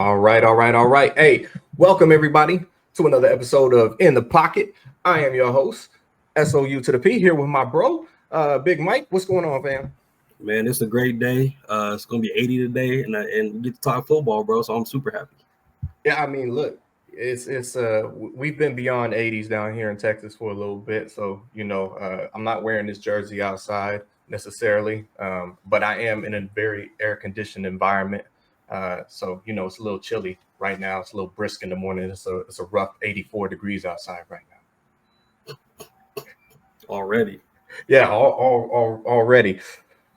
All right. Hey, welcome everybody to another episode of In the Pocket. I am your host, SOU to the P, here with my bro, Big Mike. What's going on, fam? Man, it's a great day. It's gonna be 80 today, and we get to talk football, bro. So I'm super happy. Yeah, I mean, look, we've been beyond 80s down here in Texas for a little bit, so I'm not wearing this jersey outside necessarily, but I am in a very air conditioned environment. So it's a little chilly right now. It's a little brisk in the morning. It's a rough 84 degrees outside right now. Already. Yeah, already.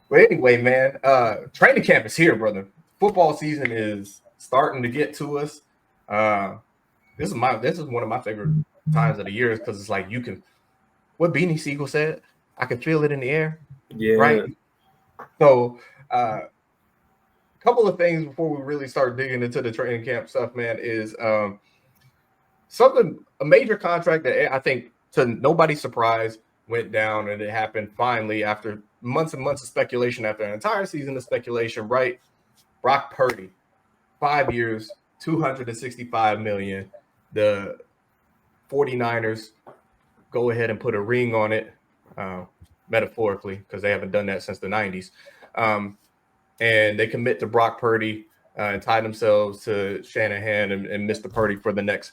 But anyway, man, training camp is here, brother. Football season is starting to get to us. Uh, this is one of my favorite times of the year because it's like you can, what Beanie Siegel said, I can feel it in the air, right? Yeah. So, a couple of things before we really start digging into the training camp stuff, man, is a major contract that I think to nobody's surprise went down, and it happened finally after months and months of speculation, after an entire season of speculation, right? Brock Purdy, 5 years, 265 million. The 49ers go ahead and put a ring on it, metaphorically, because they haven't done that since the 90s. And they commit to Brock Purdy and tie themselves to Shanahan and Mr. Purdy for the next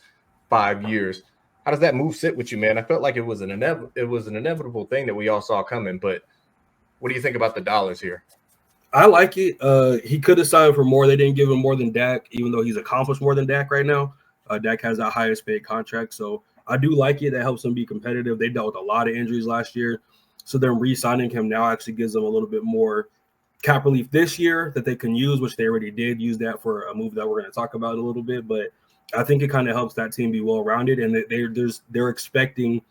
5 years. How does that move sit with you, man? I felt like it was an inevitable thing that we all saw coming, but what do you think about the dollars here? I like it. He could have signed for more. They didn't give him more than Dak, even though he's accomplished more than Dak right now. Dak has that highest paid contract, so I do like it. That helps them be competitive. They dealt with a lot of injuries last year, so them re-signing him now actually gives them a little bit more cap relief this year that they can use, which they already did use that for a move that we're going to talk about a little bit. But I think it kind of helps that team be well rounded, and they're expecting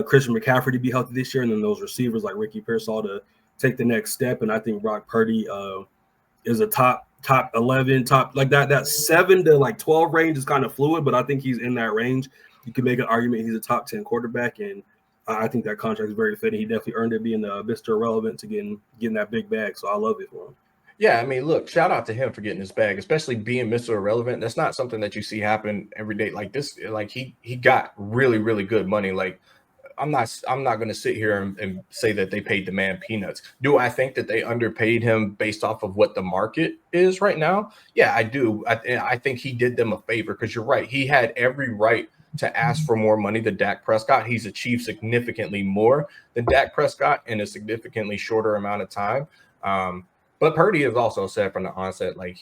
Christian McCaffrey to be healthy this year, and then those receivers like Ricky Pearsall to take the next step. And I think Brock Purdy is a top 11, top like that 7 to like 12 range is kind of fluid, but I think he's in that range. You can make an argument he's a top 10 quarterback, and I think that contract is very fitting. He definitely earned it being Mr. Irrelevant to getting that big bag. So I love it for him. Yeah, I mean, look, shout out to him for getting his bag, especially being Mr. Irrelevant. That's not something that you see happen every day like this. Like he got really, really good money. Like I'm not going to sit here and say that they paid the man peanuts. Do I think that they underpaid him based off of what the market is right now? Yeah, I do. I think he did them a favor because you're right. He had every right to ask for more money than Dak Prescott. He's achieved significantly more than Dak Prescott in a significantly shorter amount of time. But Purdy has also said from the onset, like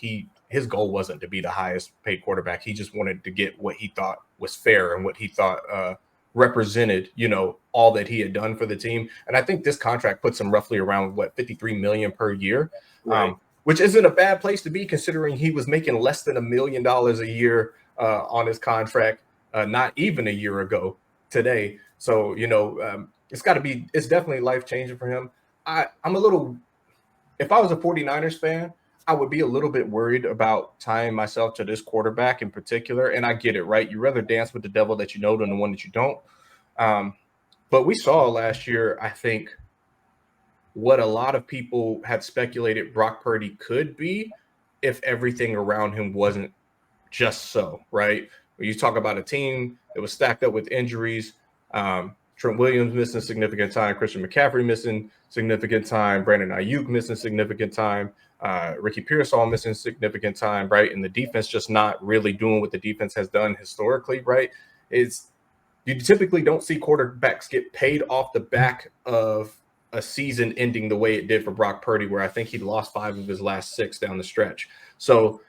his goal wasn't to be the highest paid quarterback. He just wanted to get what he thought was fair and what he thought represented, all that he had done for the team. And I think this contract puts him roughly around 53 million per year, Right. which isn't a bad place to be considering he was making less than $1 million a year on his contract, not even a year ago today. So, it's definitely life changing for him. I'm a little, if I was a 49ers fan, I would be a little bit worried about tying myself to this quarterback in particular. And I get it, right? You rather dance with the devil that you know than the one that you don't. Um, but we saw last year, I think, what a lot of people had speculated Brock Purdy could be if everything around him wasn't just so, right? When you talk about a team that was stacked up with injuries, Trent Williams missing significant time, Christian McCaffrey missing significant time, Brandon Ayuk missing significant time, Ricky Pearsall missing significant time, right? And the defense just not really doing what the defense has done historically, right? It's you typically don't see quarterbacks get paid off the back of a season ending the way it did for Brock Purdy, where I think he lost 5 of his last 6 down the stretch. So,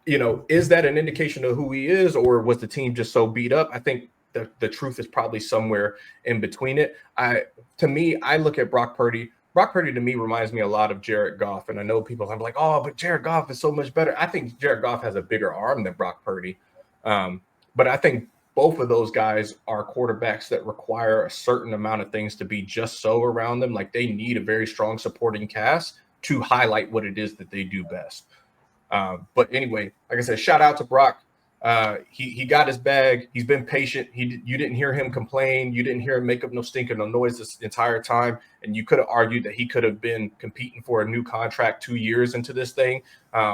is that an indication of who he is, or was the team just so beat up? I think the truth is probably somewhere in between it. To me, I look at Brock Purdy. Brock Purdy to me reminds me a lot of Jared Goff, and I know people are like, "Oh, but Jared Goff is so much better." I think Jared Goff has a bigger arm than Brock Purdy, but I think both of those guys are quarterbacks that require a certain amount of things to be just so around them. Like they need a very strong supporting cast to highlight what it is that they do best. But anyway, like I said, shout out to Brock. He got his bag. He's been patient. You didn't hear him complain. You didn't hear him make up no stink or no noise this entire time. And you could have argued that he could have been competing for a new contract 2 years into this thing.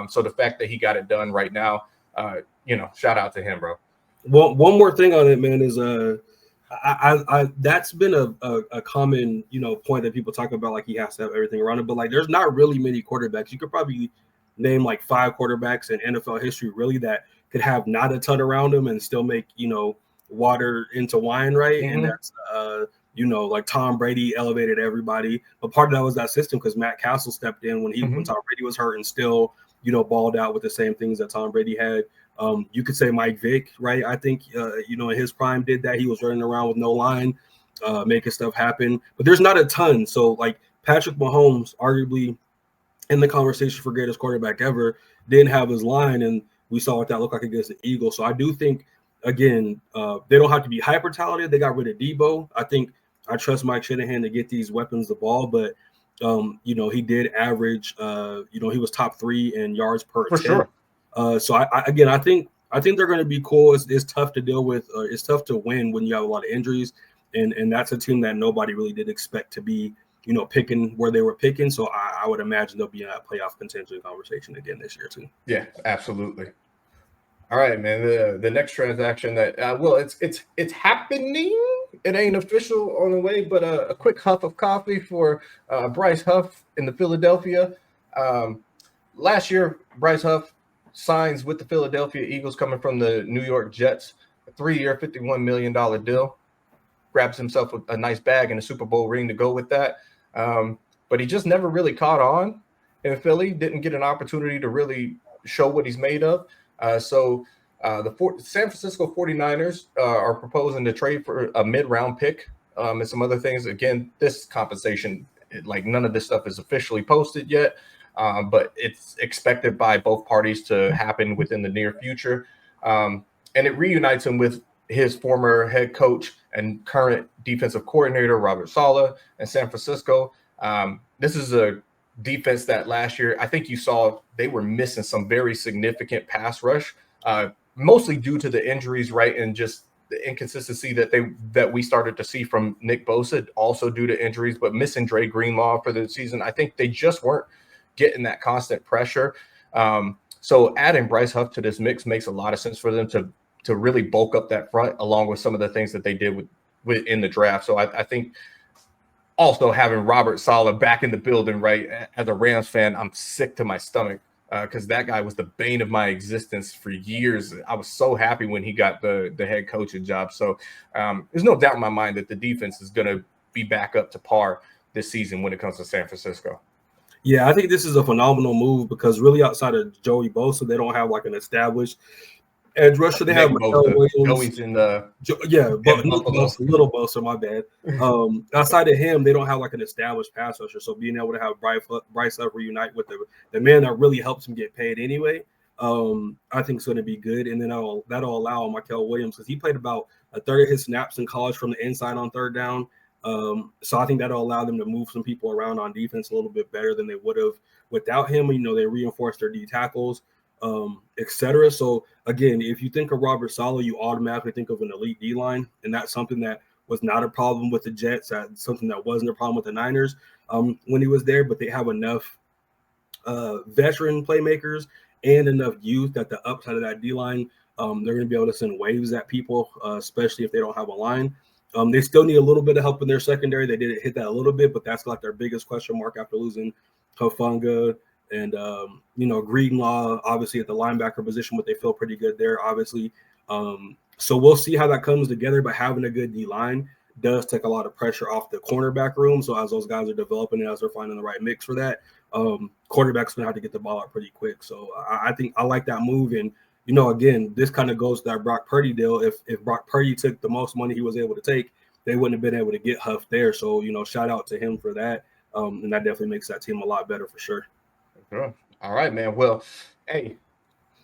So the fact that he got it done right now, shout out to him, bro. One more thing on it, man, is that's been a common point that people talk about, like he has to have everything around him, but like there's not really many quarterbacks. You could probably name like 5 quarterbacks in NFL history really that could have not a ton around him and still make water into wine, right? Mm-hmm. And that's like Tom Brady elevated everybody, but part of that was that system because Matt Castle stepped in when Tom Brady was hurt and still balled out with the same things that Tom Brady had. You could say Mike Vick, right? I think, in his prime did that. He was running around with no line, making stuff happen. But there's not a ton. So, like, Patrick Mahomes, arguably in the conversation for greatest quarterback ever, didn't have his line, and we saw what that looked like against the Eagles. So I do think, again, they don't have to be hyper talented. They got rid of Debo. I think I trust Mike Shanahan to get these weapons the ball, but he did average, he was top 3 in yards per for attempt. Sure. So I think they're going to be cool. It's tough to deal with. It's tough to win when you have a lot of injuries, and that's a team that nobody really did expect to be, picking where they were picking. So I would imagine they'll be in that playoff contention conversation again this year too. Yeah, absolutely. All right, man. The next transaction that it's happening. It ain't official on the way, but a quick huff of coffee for Bryce Huff in the Philadelphia. Last year, Bryce Huff signs with the Philadelphia Eagles coming from the New York Jets, a 3-year, $51 million deal. Grabs himself a nice bag and a Super Bowl ring to go with that. But he just never really caught on in Philly, didn't get an opportunity to really show what he's made of. So the San Francisco 49ers are proposing to trade for a mid-round pick and some other things. Again, this compensation, like none of this stuff is officially posted yet. But it's expected by both parties to happen within the near future. And it reunites him with his former head coach and current defensive coordinator, Robert Saleh, in San Francisco. This is a defense that last year, I think you saw they were missing some very significant pass rush, mostly due to the injuries, right? And just the inconsistency that we started to see from Nick Bosa, also due to injuries, but missing Dre Greenlaw for the season. I think they just weren't getting that constant pressure. So adding Bryce Huff to this mix makes a lot of sense for them to really bulk up that front, along with some of the things that they did with in the draft. So I think also having Robert Saleh back in the building, right, as a Rams fan, I'm sick to my stomach because that guy was the bane of my existence for years. I was so happy when he got the head coaching job. So there's no doubt in my mind that the defense is going to be back up to par this season when it comes to San Francisco. Yeah, I think this is a phenomenal move because really outside of Joey Bosa, they don't have like an established edge rusher. They have Michael Williams. Joey's in the little Bosa, my bad. Outside of him, they don't have like an established pass rusher. So being able to have Bryce Huff reunite with the man that really helps him get paid anyway, I think it's going to be good. And then that'll allow Michael Williams, because he played about a third of his snaps in college from the inside on third down. So I think that'll allow them to move some people around on defense a little bit better than they would have without him. They reinforced their D tackles, etc. So again, if you think of Robert Saleh, you automatically think of an elite D line, and that's something that was not a problem with the Jets. That's something that wasn't a problem with the Niners when he was there. But they have enough veteran playmakers and enough youth that the upside of that D line, they're going to be able to send waves at people, especially if they don't have a line. They still need a little bit of help in their secondary. They did hit that a little bit, but that's like their biggest question mark after losing Hufanga and Greenlaw, obviously at the linebacker position, but they feel pretty good there, obviously. So we'll see how that comes together. But having a good D line does take a lot of pressure off the cornerback room. So as those guys are developing and as they're finding the right mix for that, quarterback's gonna have to get the ball out pretty quick. So I think I like that move. And again, this kind of goes to that Brock Purdy deal. If Brock Purdy took the most money he was able to take, they wouldn't have been able to get Huff there. So, shout out to him for that. And that definitely makes that team a lot better for sure. Sure. All right, man. Well, hey,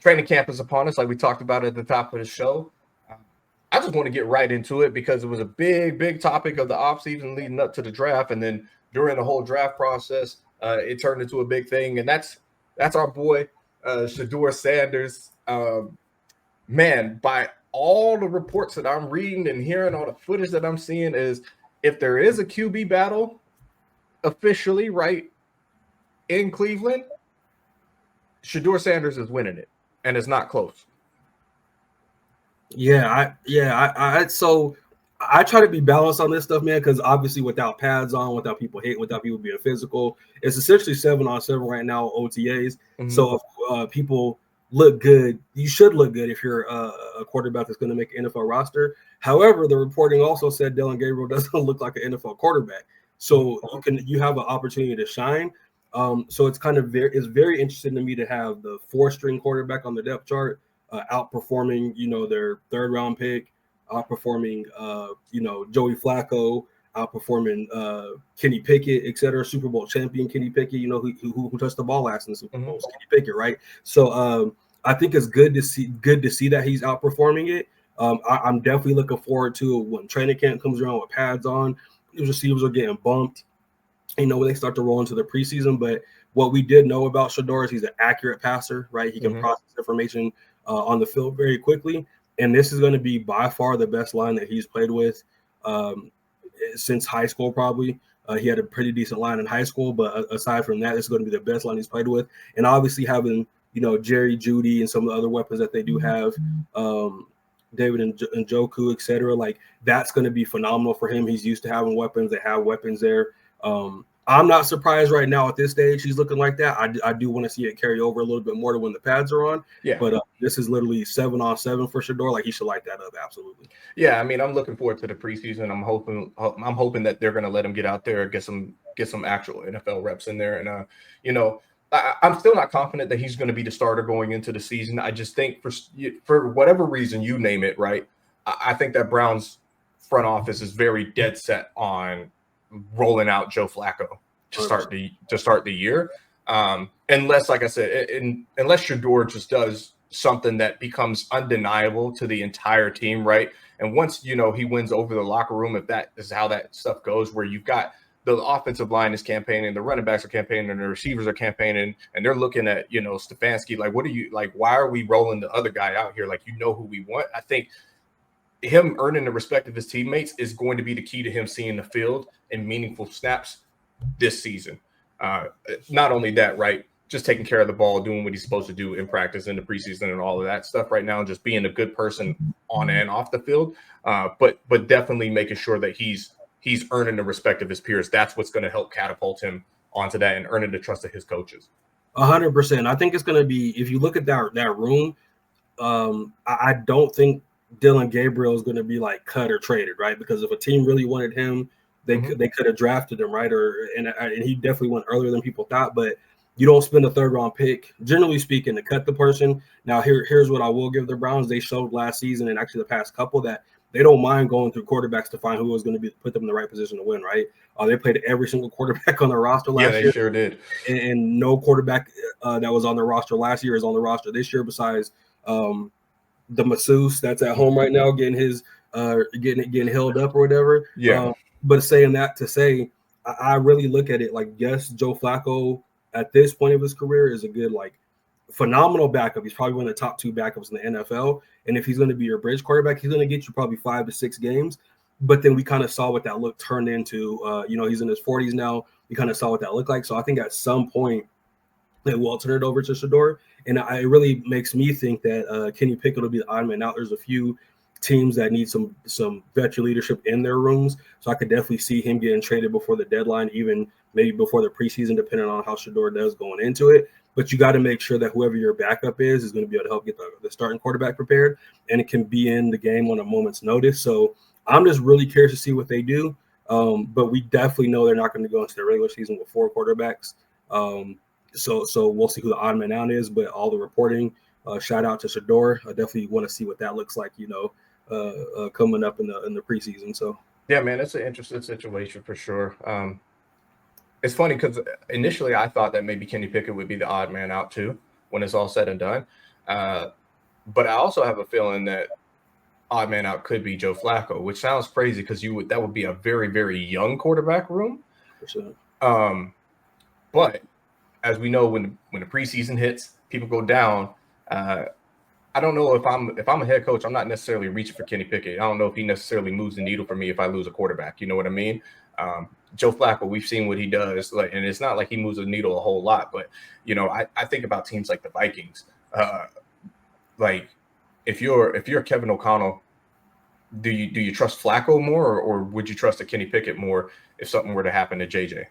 training camp is upon us, like we talked about at the top of the show. I just want to get right into it because it was a big, big topic of the offseason leading up to the draft. And then during the whole draft process, it turned into a big thing. And that's our boy, Shedeur Sanders. man, by all the reports that I'm reading and hearing, all the footage that I'm seeing, is if there is a QB battle officially, right, in Cleveland, Shador Sanders is winning it, and it's not close. So I try to be balanced on this stuff, man, because obviously without pads on, without people hating, without people being physical, it's essentially 7-on-7 right now, OTAs. Mm-hmm. So if people look good, you should look good if you're a quarterback that's going to make an NFL roster. However, the reporting also said Dillon Gabriel doesn't look like an NFL quarterback. So you have an opportunity to shine. So it's kind of very interesting to me to have the 4-string quarterback on the depth chart outperforming, their 3rd-round pick, outperforming, Joey Flacco, outperforming Kenny Pickett, et cetera, Super Bowl champion Kenny Pickett, who touched the ball last in the Super Bowl, Kenny Pickett, right? So I think it's good to see that he's outperforming it. I'm definitely looking forward to when training camp comes around with pads on. These receivers are getting bumped, when they start to roll into the preseason. But what we did know about Shador is he's an accurate passer, right? He can process information on the field very quickly. And this is going to be by far the best line that he's played with since high school, probably. He had a pretty decent line in high school, but aside from that, it's going to be the best line he's played with. And obviously having, Jerry Jeudy and some of the other weapons that they do have, David and Njoku, et cetera, like that's going to be phenomenal for him. He's used to having weapons. They have weapons there. I'm not surprised right now at this stage he's looking like that. I do want to see it carry over a little bit more to when the pads are on. Yeah. But this is literally 7-on-7 for Shador. Like, he should light that up. Absolutely. Yeah, I mean, I'm looking forward to the preseason. I'm hoping that they're going to let him get out there, get some actual NFL reps in there. And I'm still not confident that he's going to be the starter going into the season. I just think for whatever reason, you name it, right? I think that Browns front office is very dead set on rolling out Joe Flacco to start the year, unless, like I said, unless Shador just does something that becomes undeniable to the entire team, right? And once he wins over the locker room, if that is how that stuff goes, where you've got the offensive line is campaigning, the running backs are campaigning, and the receivers are campaigning, and they're looking at Stefanski like, what are you like? Why are we rolling the other guy out here? Like, who we want? I think him earning the respect of his teammates is going to be the key to him seeing the field in meaningful snaps this season. Not only that, right, just taking care of the ball, doing what he's supposed to do in practice, in the preseason, and all of that stuff right now, just being a good person on and off the field, but definitely making sure that he's earning the respect of his peers. That's what's going to help catapult him onto that and earning the trust of his coaches. 100%. I think it's going to be, if you look at that room, I don't think Dillon Gabriel is going to be like cut or traded, right? Because if a team really wanted him, they could have drafted him, right? And he definitely went earlier than people thought. But you don't spend a 3rd-round pick, generally speaking, to cut the person. Now, here's what I will give the Browns. They showed last season and actually the past couple that they don't mind going through quarterbacks to find who was going to put them in the right position to win, right? They played every single quarterback on their roster last year. Yeah, they sure did. And no quarterback that was on their roster last year is on the roster this year besides the masseuse that's at home right now getting his getting held up or whatever. Yeah. But saying that to say, I really look at it like, yes, Joe Flacco at this point of his career is a good, like, phenomenal backup. He's probably one of the top 2 backups in the NFL. And if he's going to be your bridge quarterback, he's going to get you probably 5 to 6 games. But then we kind of saw what that look turned into. He's in his 40s now. We kind of saw what that looked like. So I think at some point they will turn it over to Shador. And it really makes me think that Kenny Pickett will be the odd man out. There's a few teams that need some veteran leadership in their rooms. So I could definitely see him getting traded before the deadline, even maybe before the preseason, depending on how Shador does going into it. But you got to make sure that whoever your backup is going to be able to help get the starting quarterback prepared, and it can be in the game on a moment's notice. So I'm just really curious to see what they do. But we definitely know they're not going to go into the regular season with 4 quarterbacks. So we'll see who the odd man out is, but all the reporting, shout out to Shador. I definitely want to see what that looks like, coming up in the preseason. So yeah, man, it's an interesting situation for sure. It's funny because initially I thought that maybe Kenny Pickett would be the odd man out too when it's all said and done. But I also have a feeling that odd man out could be Joe Flacco, which sounds crazy because that would be a very, very young quarterback room. But as we know, when the preseason hits, people go down. I don't know if I'm a head coach, I'm not necessarily reaching for Kenny Pickett. I don't know if he necessarily moves the needle for me if I lose a quarterback. You know what I mean? Joe Flacco, we've seen what he does, like, and it's not like he moves the needle a whole lot. But I think about teams like the Vikings. Like if you're Kevin O'Connell, do you trust Flacco more, or would you trust a Kenny Pickett more if something were to happen to JJ?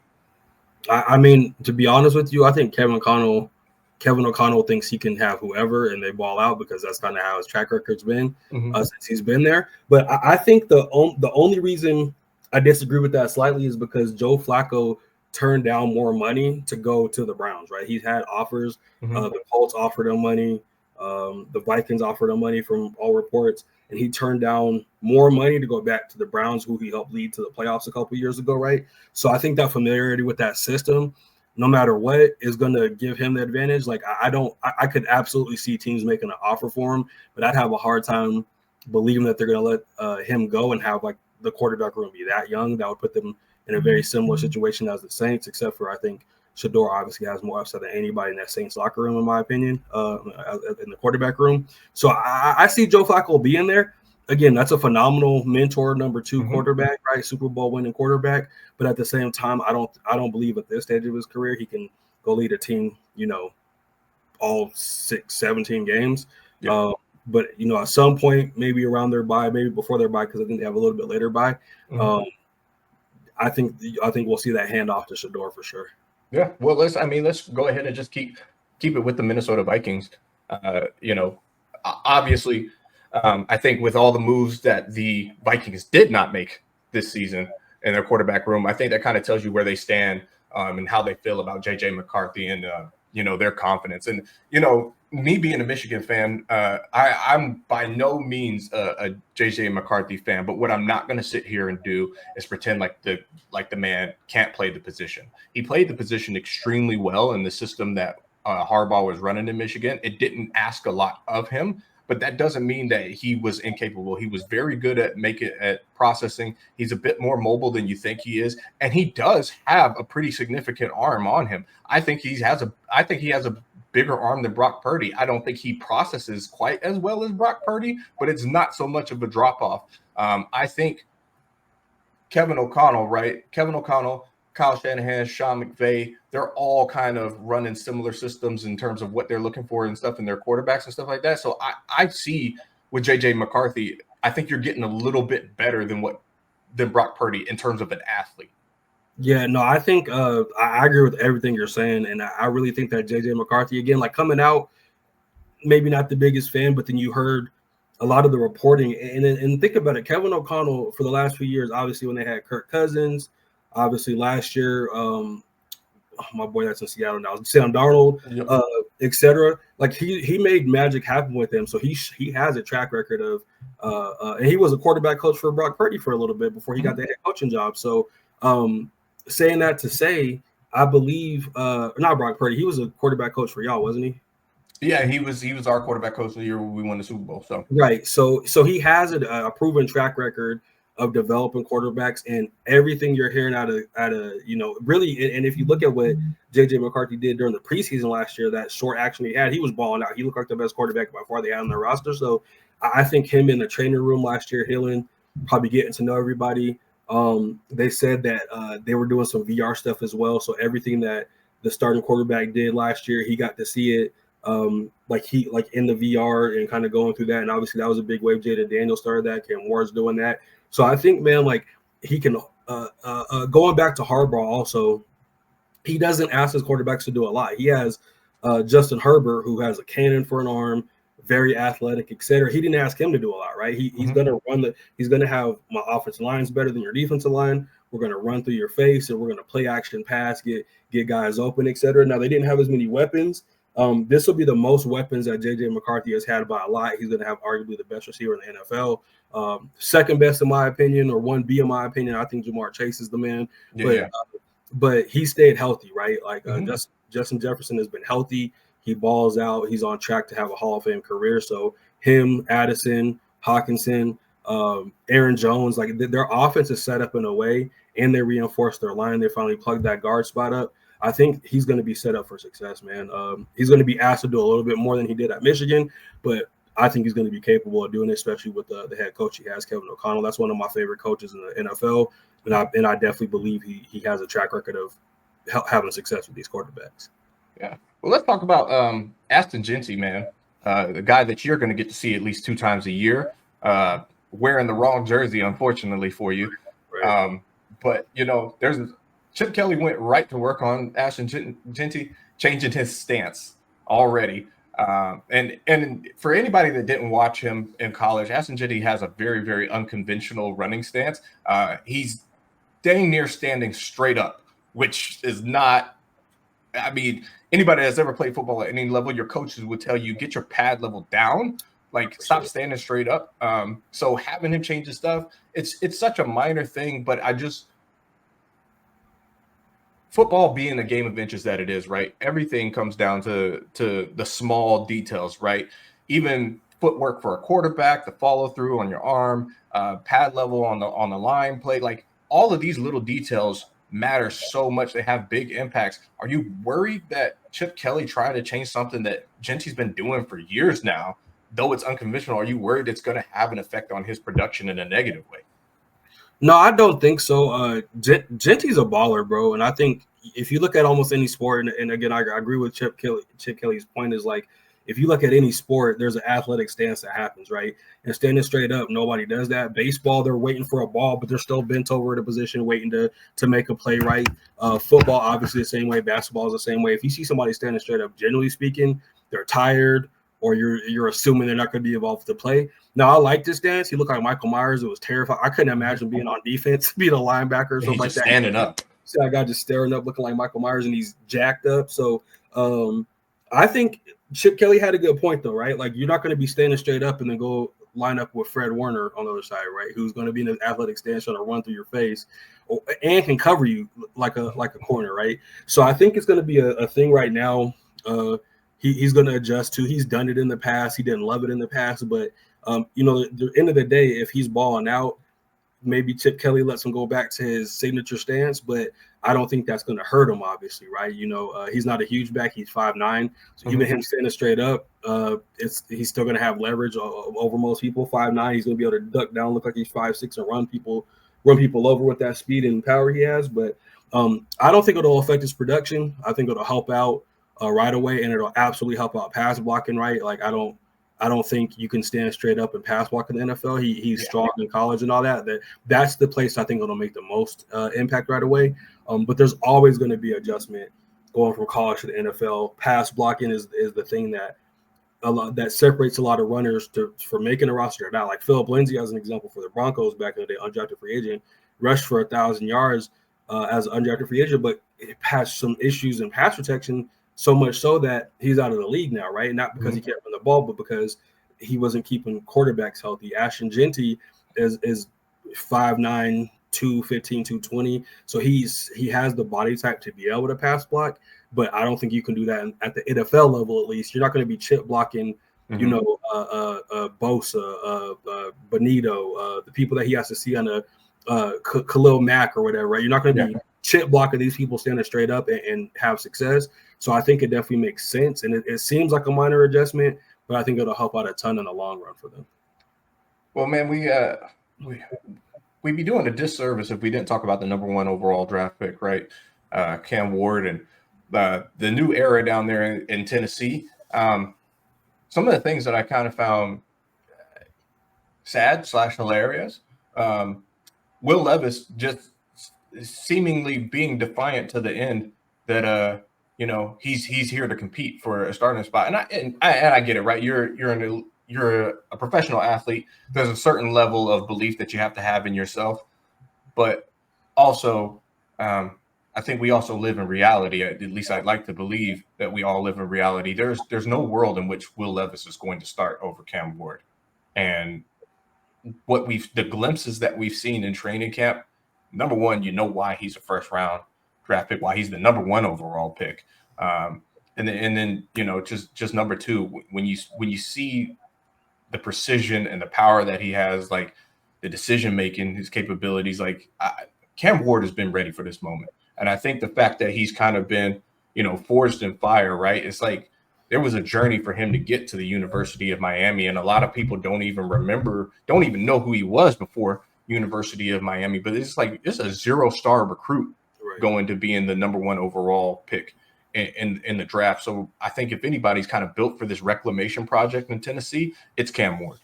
I mean, to be honest with you, I think Kevin O'Connell thinks he can have whoever and they ball out because that's kind of how his track record's been since he's been there. But I think the only reason I disagree with that slightly is because Joe Flacco turned down more money to go to the Browns, right? He's had offers. The Colts offered him money. The Vikings offered him money from all reports, and he turned down more money to go back to the Browns, who he helped lead to the playoffs a couple years ago, right? So I think that familiarity with that system, no matter what, is going to give him the advantage. Like I could absolutely see teams making an offer for him, but I'd have a hard time believing that they're going to let him go and have like the quarterback room be that young. That would put them in a very similar situation as the Saints, except for I think Shador obviously has more upside than anybody in that Saints locker room, in my opinion, in the quarterback room. So I see Joe Flacco being there. Again, that's a phenomenal mentor, number 2 quarterback, right? Super Bowl winning quarterback. But at the same time, I don't believe at this stage of his career he can go lead a team, all 17 games. Yeah. But at some point, maybe around their bye, maybe before their bye, because I think they have a little bit later bye. I think we'll see that handoff to Shador for sure. Yeah, well, let's go ahead and just keep it with the Minnesota Vikings. Obviously, I think with all the moves that the Vikings did not make this season in their quarterback room, I think that kind of tells you where they stand and how they feel about JJ McCarthy and their confidence. And me being a Michigan fan, I'm by no means a JJ McCarthy fan, but what I'm not going to sit here and do is pretend like the man can't play the position. He played the position extremely well in the system that Harbaugh was running in Michigan. It didn't ask a lot of him, but that doesn't mean that he was incapable. He was very good at processing. He's a bit more mobile than you think he is, and he does have a pretty significant arm on him. I think he has a bigger arm than Brock Purdy. I don't think he processes quite as well as Brock Purdy, but it's not so much of a drop off. I think Kevin O'Connell, right? Kevin O'Connell, Kyle Shanahan, Sean McVay, they're all kind of running similar systems in terms of what they're looking for and stuff in their quarterbacks and stuff like that. So I see with JJ McCarthy, I think you're getting a little bit better than Brock Purdy in terms of an athlete. Yeah, no, I think I agree with everything you're saying, and I really think that JJ McCarthy, again, like coming out, maybe not the biggest fan, but then you heard a lot of the reporting, and think about it. Kevin O'Connell for the last few years, obviously when they had Kirk Cousins, obviously last year, my boy that's in Seattle now, Sam Darnold, etc. Like he made magic happen with him, so he has a track record of, and he was a quarterback coach for Brock Purdy for a little bit before he got the head coaching job. So. Saying that to say, I believe not Brock Purdy. He was a quarterback coach for y'all, wasn't he? Yeah, he was our quarterback coach the year we won the Super Bowl. So right. So he has a proven track record of developing quarterbacks, and everything you're hearing out of really. And if you look at what JJ McCarthy did during the preseason last year, that short action he had, he was balling out. He looked like the best quarterback by far they had on their roster. So I think him in the training room last year, Hillen, probably getting to know everybody. They said that they were doing some VR stuff as well. So everything that the starting quarterback did last year, he got to see it like in the VR and kind of going through that. And obviously that was a big wave. Jaden Daniels started that. Cam Ward's doing that. So I think, man, like he can going back to Harbaugh also, he doesn't ask his quarterbacks to do a lot. He has Justin Herbert, who has a cannon for an arm, very athletic, etc. He didn't ask him to do a lot, right? He's going to he's going to have my offensive line's better than your defensive line. We're going to run through your face and we're going to play action pass, get guys open, etc. Now they didn't have as many weapons. This will be the most weapons that JJ McCarthy has had by a lot. He's going to have arguably the best receiver in the NFL. Second best in my opinion, or 1B in my opinion. I think Jamar Chase is the man. Yeah. But he stayed healthy, right? Like Justin Jefferson has been healthy. He balls out. He's on track to have a Hall of Fame career. So him, Addison, Hawkinson, Aaron Jones, like their offense is set up in a way, and they reinforced their line. They finally plugged that guard spot up. I think he's going to be set up for success, man. He's going to be asked to do a little bit more than he did at Michigan, but I think he's going to be capable of doing it, especially with the head coach he has, Kevin O'Connell. That's one of my favorite coaches in the NFL, and I definitely believe he has a track record of having success with these quarterbacks. Yeah. Well, let's talk about Aston Genty, man. The guy that you're going to get to see at least 2 times a year, wearing the wrong jersey, unfortunately for you. Right. But there's Chip Kelly went right to work on Aston Genty, changing his stance already. And for anybody that didn't watch him in college, Aston Genty has a very, very unconventional running stance. He's dang near standing straight up, which is not. I mean, anybody that's ever played football at any level, your coaches would tell you get your pad level down, like stop standing straight up. So having him change his stuff, it's such a minor thing, but football being a game of inches that it is, right? Everything comes down to the small details, right? Even footwork for a quarterback, the follow through on your arm, pad level on the line play, like all of these little details matter so much. They have big impacts. Are you worried that Chip Kelly trying to change something that Genty's been doing for years now, though it's unconventional? Are you worried it's going to have an effect on his production in a negative way? No, I don't think so. Genty's a baller, bro, and I think if you look at almost any sport, and again, I agree with Chip Kelly. Chip Kelly's point is like if you look at any sport, there's an athletic stance that happens, right? And standing straight up, nobody does that. Baseball, they're waiting for a ball, but they're still bent over the position, waiting to make a play, right? Football, obviously, the same way. Basketball is the same way. If you see somebody standing straight up, generally speaking, they're tired, or you're assuming they're not going to be involved with the play. Now, I like this dance. He looked like Michael Myers. It was terrifying. I couldn't imagine being on defense, being a linebacker or something like that. Standing up. See that guy just staring up, looking like Michael Myers, and he's jacked up. So I think Chip Kelly had a good point, though, right? Like, you're not going to be standing straight up and then go line up with Fred Warner on the other side, right? Who's going to be in an athletic stance trying to run through your face and can cover you like a corner, right? So I think it's going to be a thing right now. He's going to adjust to. He's done it in the past. He didn't love it in the past, but the end of the day, if he's balling out, maybe Chip Kelly lets him go back to his signature stance, but I don't think that's going to hurt him, obviously, right? He's not a huge back. He's 5'9", so even him standing straight up, he's still going to have leverage over most people. 5'9", he's going to be able to duck down, look like he's 5'6", and run people over with that speed and power he has. But I don't think it'll affect his production. I think it'll help out right away, and it'll absolutely help out pass blocking, right? Like, I don't think you can stand straight up and pass block in the NFL. He's strong in college and all that. That's the place I think it'll make the most impact right away. But there's always going to be adjustment going from college to the NFL. Pass blocking is the thing that separates a lot of runners for making a roster or not. Like Philip Lindsay, as an example, for the Broncos back in the day, undrafted free agent, rushed for 1,000 yards as an undrafted free agent, but it has some issues in pass protection. So much so that he's out of the league now, right? Not because he can't run the ball, but because he wasn't keeping quarterbacks healthy. Ashton Genty is 5'9", 215, 220. So he has the body type to be able to pass block, but I don't think you can do that at the NFL level. At least you're not going to be chip blocking, Bosa, Benito, the people that he has to see on a Khalil Mack or whatever, right? You're not going to be chip blocking these people standing straight up and have success. So I think it definitely makes sense, and it seems like a minor adjustment, but I think it'll help out a ton in the long run for them. Well, man, we'd be doing a disservice if we didn't talk about the number 1 overall draft pick, right? Cam Ward and the new era down there in Tennessee. Some of the things that I kind of found sad / hilarious. Will Levis just seemingly being defiant to the end that he's here to compete for a starting spot, and I get it, right? You're a professional athlete. There's a certain level of belief that you have to have in yourself, but also I think we also live in reality. At least I'd like to believe that we all live in reality. There's no world in which Will Levis is going to start over Cam Ward, and the glimpses that we've seen in training camp. Number one, why he's a first round draft pick, why he's the number 1 overall pick. And then just number 2, when you see the precision and the power that he has, like the decision making, his capabilities, Cam Ward has been ready for this moment. And I think the fact that he's kind of been, forged in fire, right? It's like there was a journey for him to get to the University of Miami, and a lot of people don't even know who he was before University of Miami. But it's like it's a 0-star recruit going to being the number 1 overall pick in the draft. So I think if anybody's kind of built for this reclamation project in Tennessee, it's Cam Ward.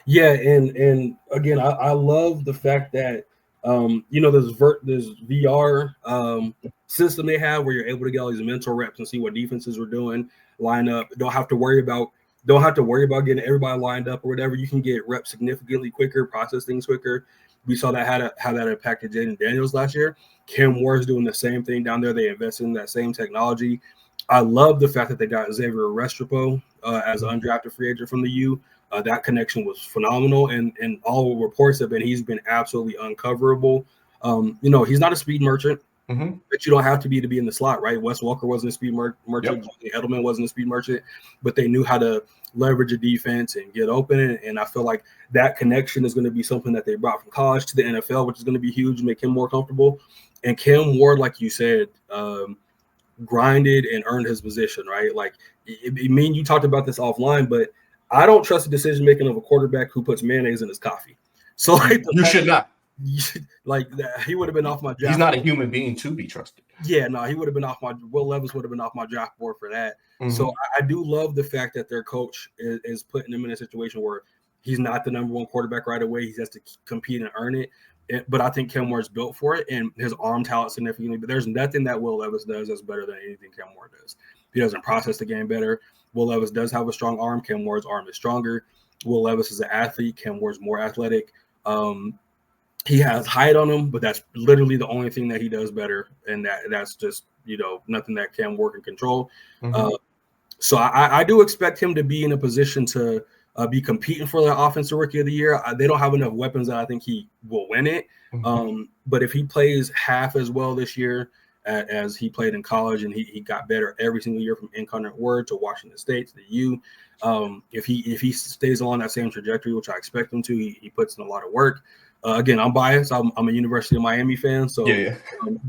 Yeah, and again, I love the fact that this VR system they have where you're able to get all these mental reps and see what defenses are doing, line up. Don't have to worry about getting everybody lined up or whatever. You can get reps significantly quicker, process things quicker. We saw that how that impacted Jaden Daniels last year. Cam Ward's doing the same thing down there. They invested in that same technology. I love the fact that they got Xavier Restrepo as an undrafted free agent from the U. That connection was phenomenal, and all reports have been he's been absolutely uncoverable. He's not a speed merchant, but you don't have to be in the slot, right? Wes Walker wasn't a speed merchant. Yep. Edelman wasn't a speed merchant, but they knew how to leverage a defense and get open. And I feel like that connection is going to be something that they brought from college to the NFL, which is going to be huge, make him more comfortable. And Cam Ward, like you said, grinded and earned his position, right? Like, you talked about this offline, but I don't trust the decision making of a quarterback who puts mayonnaise in his coffee. So like you should not. Like that, he would have been off my draft. He's not a human being to be trusted. Yeah, no, he would have been off Will Levis would have been off my draft board for that. So I do love the fact that their coach is putting him in a situation where he's not the number 1 quarterback right away. He has to compete and earn it. But I think Cam Ward's built for it, and his arm talent significantly. But there's nothing that Will Levis does that's better than anything Cam Ward does. He doesn't process the game better. Will Levis does have a strong arm. Cam Ward's arm is stronger. Will Levis is an athlete. Cam Ward's more athletic. He has height on him, but that's literally the only thing that he does better, and that's just nothing that Cam Ward can control. So I do expect him to be in a position to be competing for the Offensive Rookie of the Year. They don't have enough weapons that I think he will win it. But if he plays half as well this year as he played in college, and he got better every single year from Incarnate Word to Washington State to the U, if he stays along that same trajectory, which I expect him to, he puts in a lot of work. Again, I'm biased. I'm a University of Miami fan, so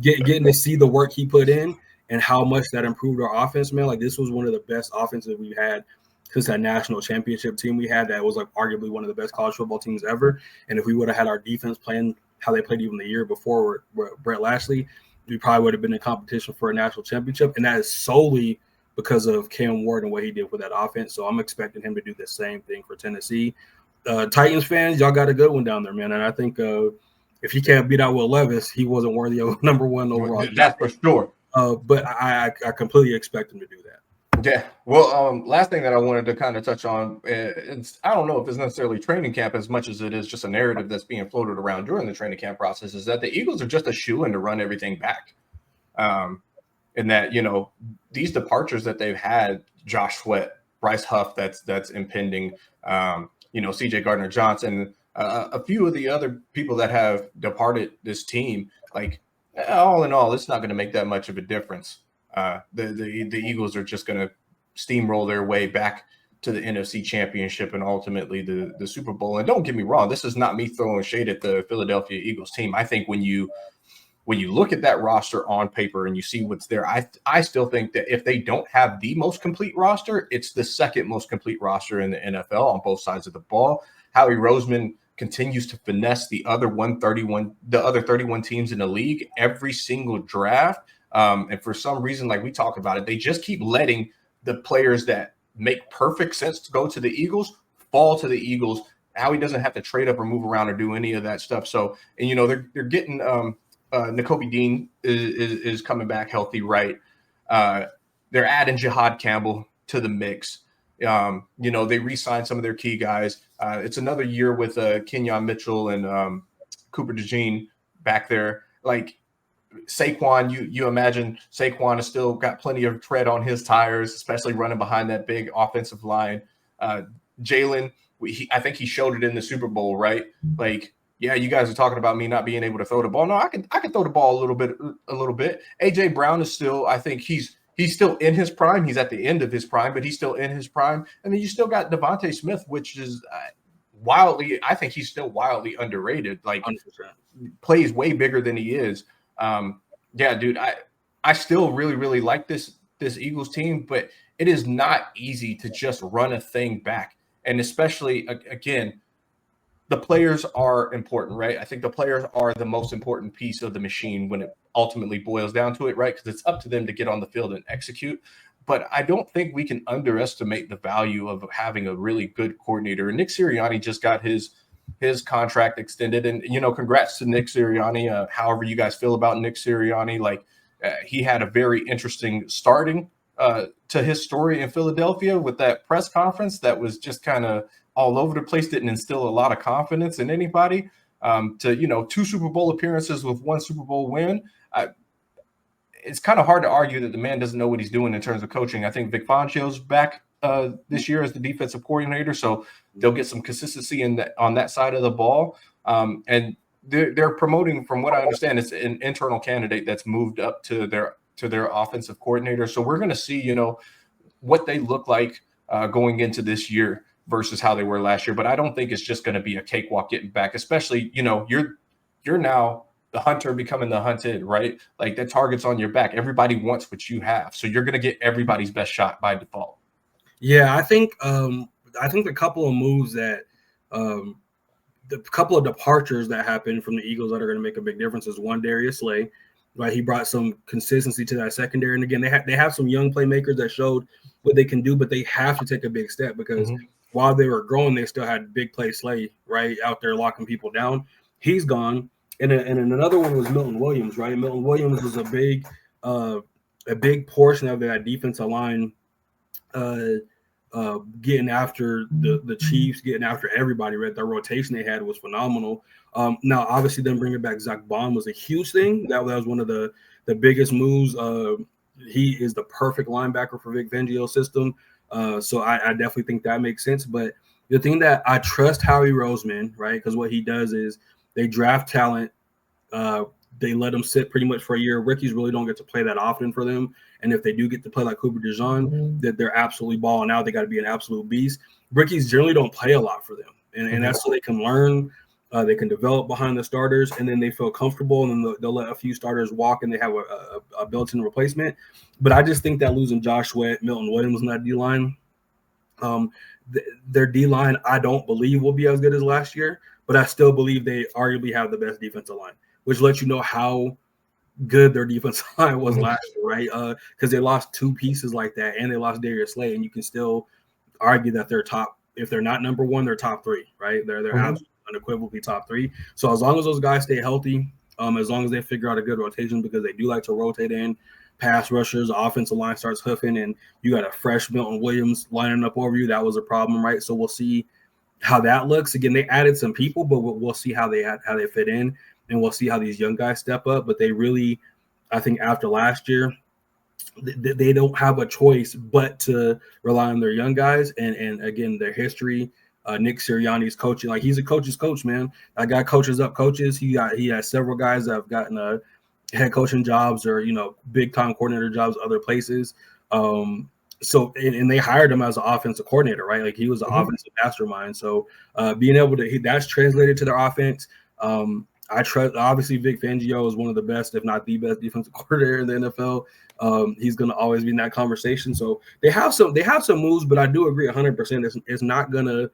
getting to see the work he put in and how much that improved our offense, man. Like, this was one of the best offenses we've had since that national championship team we had. That was like arguably one of the best college football teams ever. And if we would have had our defense playing how they played even the year before with Brett Lashley, we probably would have been in competition for a national championship. And that is solely because of Cam Ward and what he did with that offense. So I'm expecting him to do the same thing for Tennessee. Titans fans, y'all got a good one down there, man. And I think if he can't beat out Will Levis, he wasn't worthy of number 1 overall. That's for sure. But I completely expect him to do that. Yeah. Well, last thing that I wanted to kind of touch on, I don't know if it's necessarily training camp as much as it is just a narrative that's being floated around during the training camp process, is that the Eagles are just a shoo-in to run everything back. And that, these departures that they've had, Josh Sweat, Bryce Huff, that's impending, CJ Gardner-Johnson, a few of the other people that have departed this team, like, all in all, it's not going to make that much of a difference. The Eagles are just going to steamroll their way back to the NFC Championship and ultimately the Super Bowl. And don't get me wrong, this is not me throwing shade at the Philadelphia Eagles team. I think when you look at that roster on paper and you see what's there, I still think that if they don't have the most complete roster, it's the second most complete roster in the NFL on both sides of the ball. Howie Roseman continues to finesse the other 31 teams in the league every single draft. And for some reason, like we talk about it, they just keep letting the players that make perfect sense to go to the Eagles fall to the Eagles. Howie doesn't have to trade up or move around or do any of that stuff. So, and they're getting Nakobe Dean is coming back healthy, right? They're adding Jihad Campbell to the mix. They re-signed some of their key guys. It's another year with Kenyon Mitchell and Cooper DeJean back there. Like Saquon, you imagine Saquon has still got plenty of tread on his tires, especially running behind that big offensive line. Jalen, I think he showed it in the Super Bowl, right? Like, yeah, you guys are talking about me not being able to throw the ball. No, I can throw the ball a little bit. AJ Brown is still, I think he's still in his prime. He's at the end of his prime, but he's still in his prime. And then you still got Devontae Smith, which is I think he's still wildly underrated. Like 100%. Plays way bigger than he is. Yeah, dude, I still really, really like this Eagles team, but it is not easy to just run a thing back. And especially, again, the players are important, right? I think the players are the most important piece of the machine when it ultimately boils down to it, right? Because it's up to them to get on the field and execute. But I don't think we can underestimate the value of having a really good coordinator. And Nick Sirianni just got his contract extended, and congrats to Nick Sirianni. However you guys feel about Nick Sirianni, like he had a very interesting starting to his story in Philadelphia with that press conference that was just kind of all over the place, didn't instill a lot of confidence in anybody. To 2 Super Bowl appearances with 1 Super Bowl win, it's kind of hard to argue that the man doesn't know what he's doing in terms of coaching. I think Vic Fangio's back this year as the defensive coordinator, so they'll get some consistency on that side of the ball. And they're promoting, from what I understand, it's an internal candidate that's moved up to their offensive coordinator. So we're going to see, what they look like going into this year versus how they were last year. But I don't think it's just going to be a cakewalk getting back, especially, you're now the hunter becoming the hunted, right? Like that target's on your back. Everybody wants what you have. So you're going to get everybody's best shot by default. Yeah, I think the couple of moves that the couple of departures that happened from the Eagles that are going to make a big difference is one, Darius Slay, right? He brought some consistency to that secondary. And again, they have some young playmakers that showed what they can do, but they have to take a big step because while they were growing, they still had big play Slay right out there locking people down. He's gone. And another one was Milton Williams, right? Milton Williams was a big portion of that defensive line, getting after the Chiefs, getting after everybody, right? That rotation they had was phenomenal. Now, obviously, them bringing back Zach Bond was a huge thing. That was one of the biggest moves. He is the perfect linebacker for Vic Fangio's system. So I definitely think that makes sense. But the thing that I trust Howie Roseman, right? Because what he does is they draft talent. They let them sit pretty much for a year. Rookies really don't get to play that often for them. And if they do get to play like Cooper DeJean, that they're absolutely balling out. They got to be an absolute beast. Rookies generally don't play a lot for them. And that's so they can learn. They can develop behind the starters, and then they feel comfortable, and then they'll let a few starters walk, and they have a built-in replacement. But I just think that losing Josh Sweat, Milton Williams in that D-line, their D-line, I don't believe will be as good as last year, but I still believe they arguably have the best defensive line, which lets you know how good their defensive line was last year, right? Because they lost 2 pieces like that, and they lost Darius Slay, and you can still argue that they're top. If they're not number 1, they're top 3, right? They're absolutely unequivocally top 3. So as long as those guys stay healthy, as long as they figure out a good rotation, because they do like to rotate in pass rushers, offensive line starts hoofing, and you got a fresh Milton Williams lining up over you. That was a problem, right? So we'll see how that looks. Again, they added some people, but we'll see how they fit in, and we'll see how these young guys step up. But they really, I think after last year, they don't have a choice but to rely on their young guys. And again, their history, Nick Sirianni's coaching, like he's a coach's coach, man. That guy coaches up coaches. He has several guys that have gotten head coaching jobs or, big time coordinator jobs other places. So they hired him as an offensive coordinator, right? Like he was an offensive mastermind. So being able to, that's translated to their offense. I trust, obviously, Vic Fangio is one of the best, if not the best, defensive coordinator in the NFL. He's going to always be in that conversation. So they have some moves, but I do agree 100%. It's not going to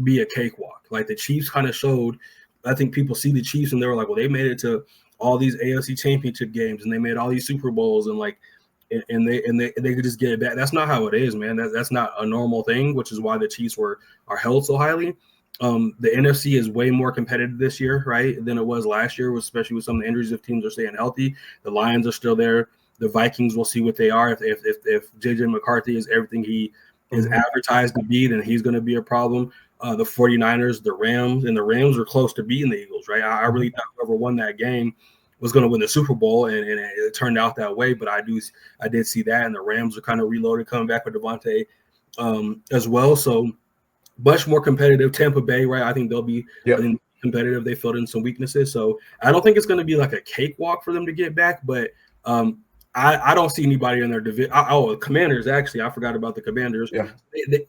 be a cakewalk. Like the Chiefs kind of showed. I think people see the Chiefs and they were like, well, they made it to all these AFC championship games and they made all these Super Bowls and they could just get it back. That's not how it is, man. That's not a normal thing, which is why the Chiefs are held so highly. The NFC is way more competitive this year, right, than it was last year, especially with some of the injuries if teams are staying healthy. The Lions are still there. The Vikings, will see what they are. If JJ McCarthy is everything he is advertised to be, then he's going to be a problem. The 49ers, the Rams are close to beating the Eagles, right? I really thought whoever won that game was going to win the Super Bowl, and it turned out that way. But I did see that, and the Rams are kind of reloaded, coming back with Devontae as well. So much more competitive. Tampa Bay, right? I think they'll be competitive. They filled in some weaknesses, so I don't think it's going to be like a cakewalk for them to get back. But I don't see anybody in their division. Commanders, actually, I forgot about the Commanders. Yeah.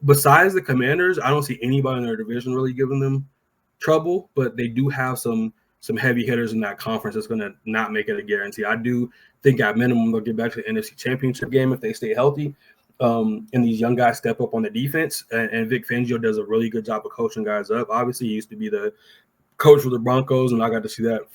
Besides the Commanders, I don't see anybody in their division really giving them trouble. But they do have some heavy hitters in that conference that's going to not make it a guarantee. I do think at minimum they'll get back to the NFC Championship game if they stay healthy. and these young guys step up on the defense. And Vic Fangio does a really good job of coaching guys up. Obviously, he used to be the coach for the Broncos, and I got to see that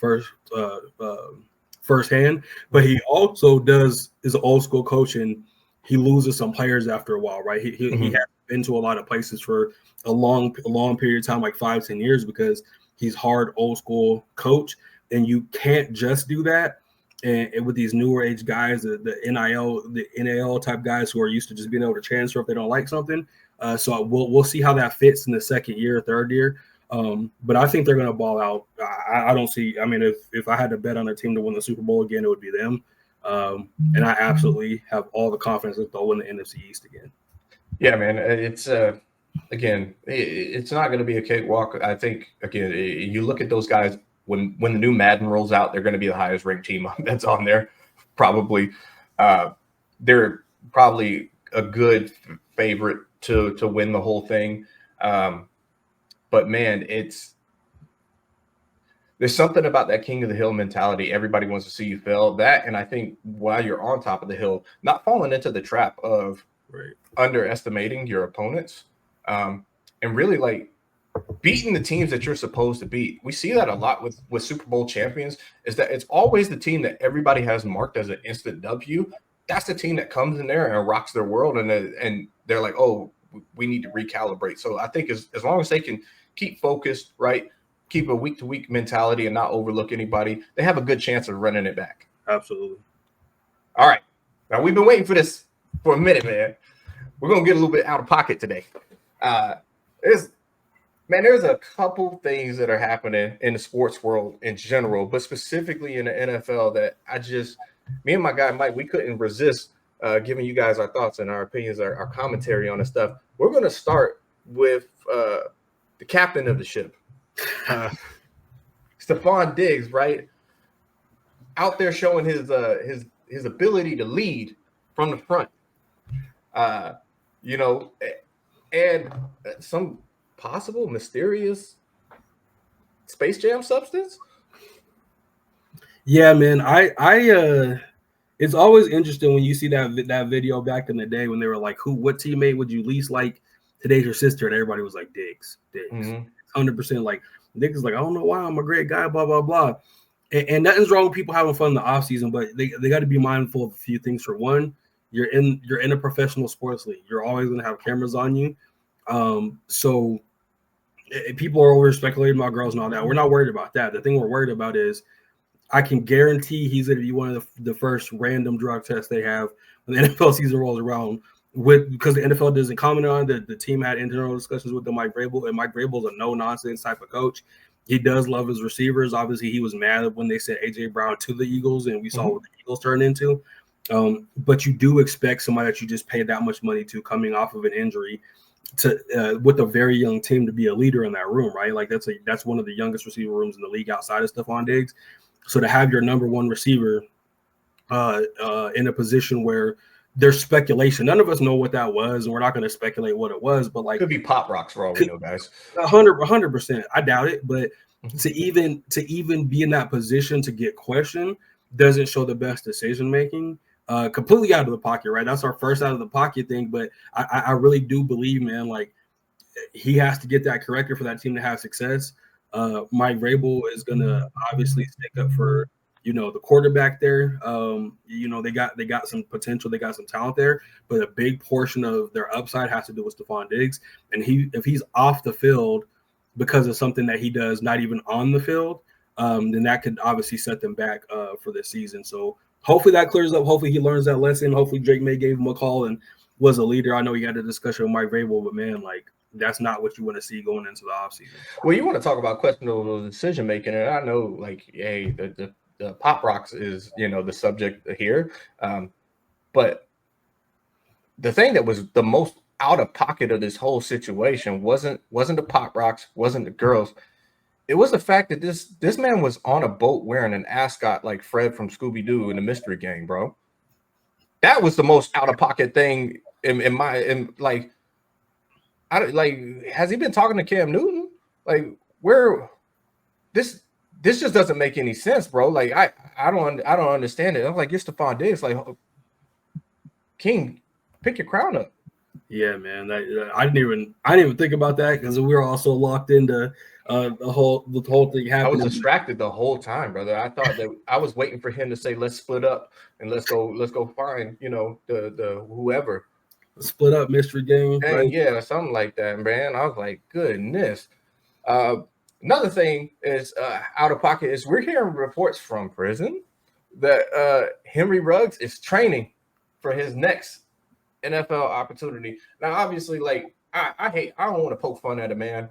firsthand. But he also is an old school coach, and he loses some players after a while, right? He has been to a lot of places for a long period of time, like 5-10 years, because he's hard old school coach, and you can't just do that. And with these newer age guys, the NIL type guys who are used to just being able to transfer if they don't like something. So we'll see how that fits in the second year, third year. But I think they're going to ball out. I don't see. I mean, if I had to bet on a team to win the Super Bowl again, it would be them. And I absolutely have all the confidence that they'll win the NFC East again. Yeah, man. It's again, it's not going to be a cakewalk. I think again, you look at those guys when the new Madden rolls out, they're going to be the highest ranked team that's on there. Probably, they're probably a good favorite to win the whole thing. But man, there's something about that king of the hill mentality. Everybody wants to see you fail. That, and I think while you're on top of the hill, not falling into the trap of underestimating your opponents, and really like beating the teams that you're supposed to beat. We see that a lot with Super Bowl champions, is that it's always the team that everybody has marked as an instant W. That's the team that comes in there and rocks their world, and they're like, oh, we need to recalibrate. So I think as long as they can keep focused, right, keep a week-to-week mentality and not overlook anybody, they have a good chance of running it back. Absolutely. All right. Now, we've been waiting for this for a minute, man. We're going to get a little bit out of pocket today. There's a couple things that are happening in the sports world in general, but specifically in the NFL that me and my guy Mike, we couldn't resist giving you guys our thoughts and our opinions, our commentary on this stuff. We're going to start with the captain of the ship, Stephon Diggs, right? Out there showing his ability to lead from the front, and some possible mysterious Space Jam substance. Yeah, man. It's always interesting when you see that video back in the day when they were like, what teammate would you least like? Today's your sister, and everybody was like Diggs. 100%. Like Diggs is like, I don't know why, I'm a great guy, blah blah blah. And nothing's wrong with people having fun in the off season, but they got to be mindful of a few things. For one, you're in a professional sports league. You're always going to have cameras on you. So people are over speculating about girls and all that. We're not worried about that. The thing we're worried about is I can guarantee he's going to be one of the first random drug tests they have when the NFL season rolls around. Because the NFL doesn't comment on it, the team had internal discussions with Mike Vrabel, and Mike Vrabel is a no-nonsense type of coach. He does love his receivers. Obviously, he was mad when they sent A.J. Brown to the Eagles, and we saw what the Eagles turned into. But you do expect somebody that you just paid that much money to coming off of an injury to with a very young team to be a leader in that room, right? Like that's one of the youngest receiver rooms in the league outside of Stephon Diggs. So to have your number one receiver in a position where there's speculation, none of us know what that was, and we're not going to speculate what it was, but like could be pop rocks for all we know, guys. 100%. I doubt it, but to even be in that position to get questioned doesn't show the best decision making. Completely out of the pocket, right? That's our first out of the pocket thing, but I really do believe, man, like he has to get that corrected for that team to have success. Mike Vrabel is gonna obviously stick up for the quarterback there. They got some potential, they got some talent there, but a big portion of their upside has to do with Stephon Diggs, and if he's off the field because of something that he does not even on the field, then that could obviously set them back for this season. So hopefully that clears up. Hopefully he learns that lesson. Hopefully Drake May gave him a call and was a leader. I know he had a discussion with Mike Vrabel, but man, like that's not what you want to see going into the offseason. Well, you want to talk about questionable decision making, and I know, like, hey, the pop rocks is the subject here, but the thing that was the most out of pocket of this whole situation wasn't the pop rocks, wasn't the girls. It was the fact that this man was on a boat wearing an ascot like Fred from Scooby-Doo in the Mystery Gang, bro. That was the most out of pocket thing has he been talking to Cam Newton? Like, where this just doesn't make any sense, bro. Like, I don't understand it. I'm like, you're Stephon Diggs, like, King, pick your crown up. Yeah, man. I didn't even think about that because we were also locked into the whole thing happening. I was distracted the whole time, brother. I thought that I was waiting for him to say, "Let's split up and let's go find the whoever." Split up mystery game, Dang, right? yeah, something like that, man. I was like, goodness. Uh, Another thing is out of pocket is we're hearing reports from prison that Henry Ruggs is training for his next NFL opportunity. Now, obviously, like I don't want to poke fun at a man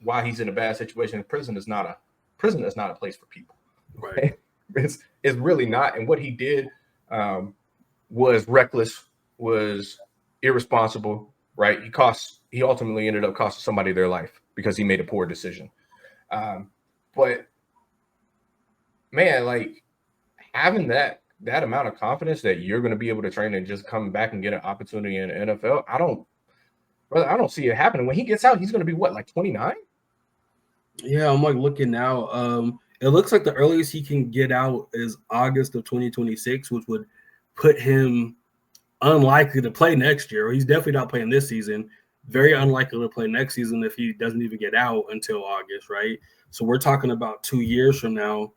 while he's in a bad situation. Prison is not a place for people. Right. It's really not. And what he did was reckless, was irresponsible, right? He ultimately ended up costing somebody their life because he made a poor decision. But man, like having that amount of confidence that you're going to be able to train and just come back and get an opportunity in the NFL, I don't see it happening. When he gets out, he's going to be what, like 29? Yeah, I'm like looking now. It looks like the earliest he can get out is August of 2026, which would put him unlikely to play next year. He's definitely not playing this season. Very unlikely to play next season if he doesn't even get out until August, right? So we're talking about 2 years from now.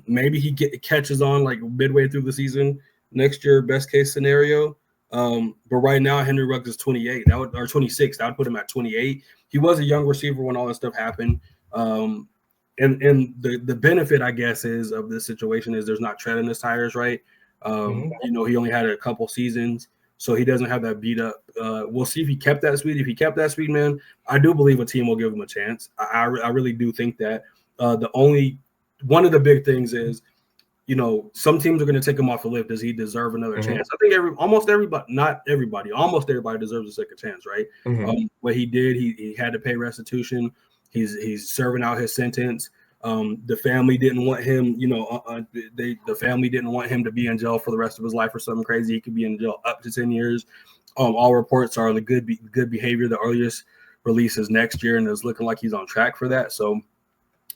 Maybe he catches on like midway through the season next year, best case scenario. But right now, Henry Ruggs is 28, or 26. That would put him at 28. He was a young receiver when all this stuff happened. And the benefit, I guess, is of this situation is there's not tread in his tires, right? He only had a couple seasons, so he doesn't have that beat up. We'll see if he kept that speed. If he kept that speed, man, I do believe a team will give him a chance. I really do think that. One of the big things is, some teams are going to take him off the list. Does he deserve another chance? I think almost everybody deserves a second chance, right? What he did, he had to pay restitution. He's serving out his sentence. The family didn't want him, the family didn't want him to be in jail for the rest of his life or something crazy. He could be in jail up to 10 years. All reports are the good behavior. The earliest release is next year, and it's looking like he's on track for that. So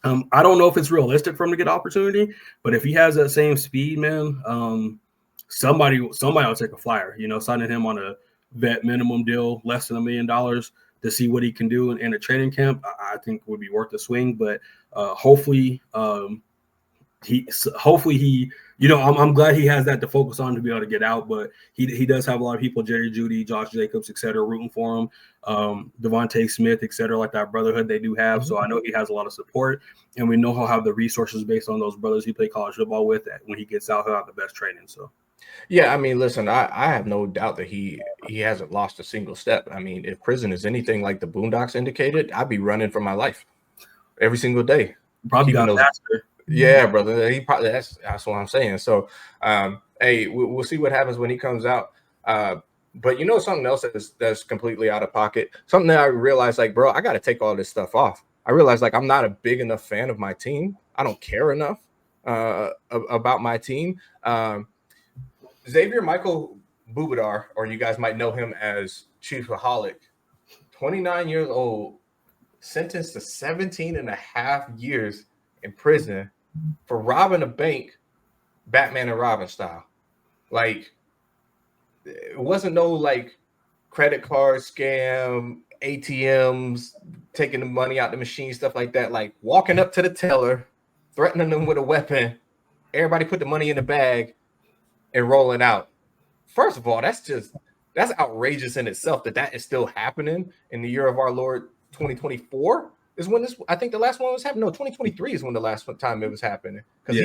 I don't know if it's realistic for him to get opportunity, but if he has that same speed, man, somebody will take a flyer, signing him on a vet minimum deal, less than $1 million to see what he can do in a training camp. I think would be worth the swing, but hopefully he, I'm glad he has that to focus on to be able to get out, but he does have a lot of people, Jerry Jeudy, Josh Jacobs, et cetera, rooting for him, Devontae Smith, et cetera, like that brotherhood they do have. So I know he has a lot of support, and we know he'll have the resources based on those brothers he played college football with. That when he gets out, he'll have the best training. So. Yeah, I mean, listen, I have no doubt that he hasn't lost a single step. I mean, if prison is anything like the Boondocks indicated, I'd be running for my life every single day. Probably got faster. Yeah, brother. He probably that's what I'm saying. So, hey, we'll see what happens when he comes out. But something else that's completely out of pocket. Something that I realized, like, bro, I got to take all this stuff off. I realized, like, I'm not a big enough fan of my team. I don't care enough about my team. Xavier Michael Bubadar, or you guys might know him as Chiefaholic, 29 years old, sentenced to 17 and a half years in prison for robbing a bank, Batman and Robin style. Like, it wasn't no like credit card scam, ATMs, taking the money out the machine, stuff like that. Like walking up to the teller, threatening them with a weapon. Everybody put the money in the bag and rolling out. First of all, that's outrageous in itself that is still happening in the year of our Lord 2024 is when this. I think the last one was happening. No, 2023 is when the last time it was happening because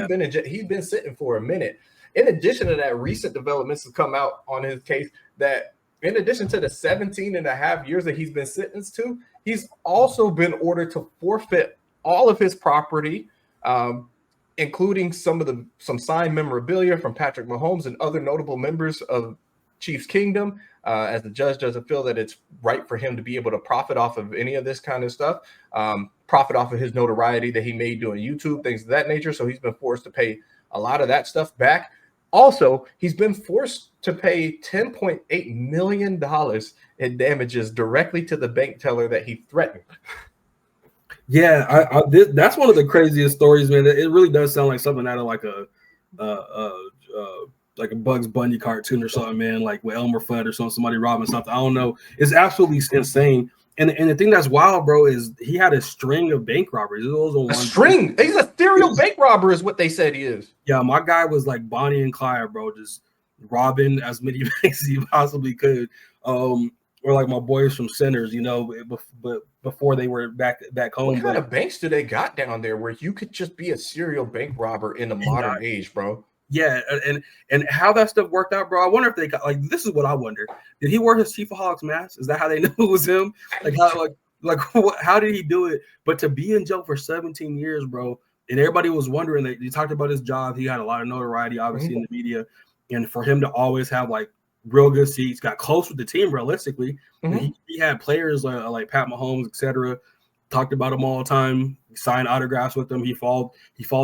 he's been sitting for a minute. In addition to that, recent developments have come out on his case that in addition to the 17 and a half years that he's been sentenced to, he's also been ordered to forfeit all of his property, including some signed memorabilia from Patrick Mahomes and other notable members of Chiefs Kingdom, as the judge doesn't feel that it's right for him to be able to profit off of any of this kind of stuff, profit off of his notoriety that he made doing YouTube, things of that nature. So he's been forced to pay a lot of that stuff back. Also, he's been forced to pay $10.8 million in damages directly to the bank teller that he threatened. Yeah, that's one of the craziest stories, man. It really does sound like something out of like a like a Bugs Bunny cartoon or something, man, like with Elmer Fudd or somebody robbing something. I don't know. It's absolutely insane. And the thing that's wild, bro, is he had a string of bank robberies. It was A string. He's a serial bank robber, is what they said he is. Yeah, my guy was like Bonnie and Clyde, bro, just robbing as many banks as he possibly could. Or like my boys from Centers, you know, but before they were back home. What kind of banks do they got down there where you could just be a serial bank robber in the modern age, bro? Yeah, and how that stuff worked out, bro. I wonder if they got like this is what I wonder. Did he wear his Chiefaholics mask? Is that how they knew it was him? How did he do it? But to be in jail for 17 years, bro, and everybody was wondering that you talked about his job. He had a lot of notoriety, obviously, in the media, and for him to always have like real good seats, got close with the team realistically. He had players like Pat Mahomes, etc. Talked about him all the time. He signed autographs with them. He followed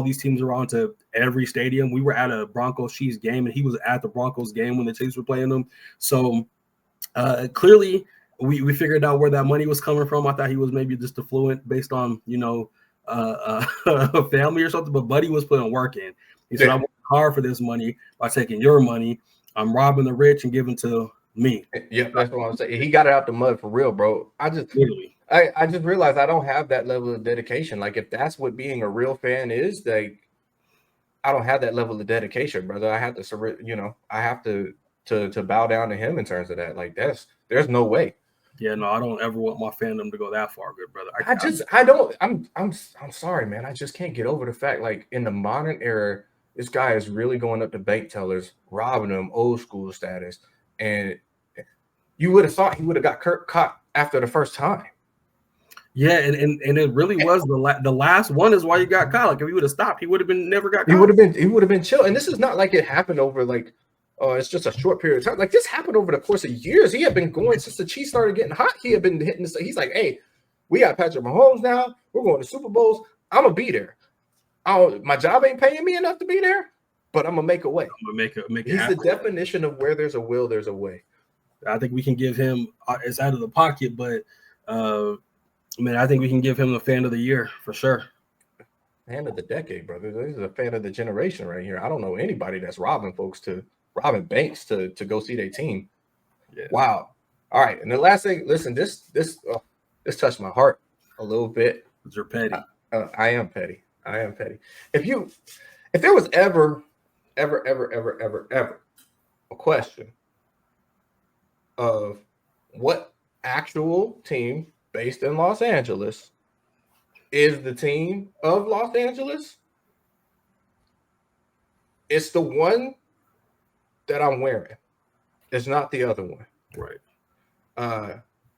these teams around to every stadium. We were at a Broncos Chiefs game, and he was at the Broncos game when the Chiefs were playing them. So clearly, we figured out where that money was coming from. I thought he was maybe just affluent based on family or something. But Buddy was putting work in. He said, "I'm working hard for this money by taking your money. I'm robbing the rich and giving to me." Yeah, that's what I'm saying. He got it out the mud for real, bro. I just realized I don't have that level of dedication. Like, if that's what being a real fan is, like, I don't have that level of dedication, brother. I have to, I have to bow down to him in terms of that. Like, there's no way. Yeah, no, I don't ever want my fandom to go that far, good brother. I'm sorry, man. I just can't get over the fact, like, in the modern era, this guy is really going up to bank tellers, robbing them, old school status. And you would have thought he would have got caught after the first time. Yeah, and it really was the last one is why you got caught. Like, if he would have stopped, he would have never got caught. He would have been chill. And this is not like it happened over like, it's just a short period of time. Like, this happened over the course of years. He had been going since the Chiefs started getting hot. He had been hitting this. He's like, hey, we got Patrick Mahomes now. We're going to Super Bowls. I'm gonna be there. My job ain't paying me enough to be there, but I'm gonna make a way. I'm gonna make it He's happen. the definition of where there's a will, there's a way. I think we can give him it's out of the pocket, but man, I think we can give him the fan of the year for sure. Fan of the decade, brother. This is a fan of the generation right here. I don't know anybody that's robbing banks to go see their team. Yeah. Wow. All right. And the last thing, listen, this touched my heart a little bit. You're petty. I am petty. If there was ever a question of what actual team based in Los Angeles is the team of Los Angeles, it's the one that I'm wearing. It's not the other one. Right.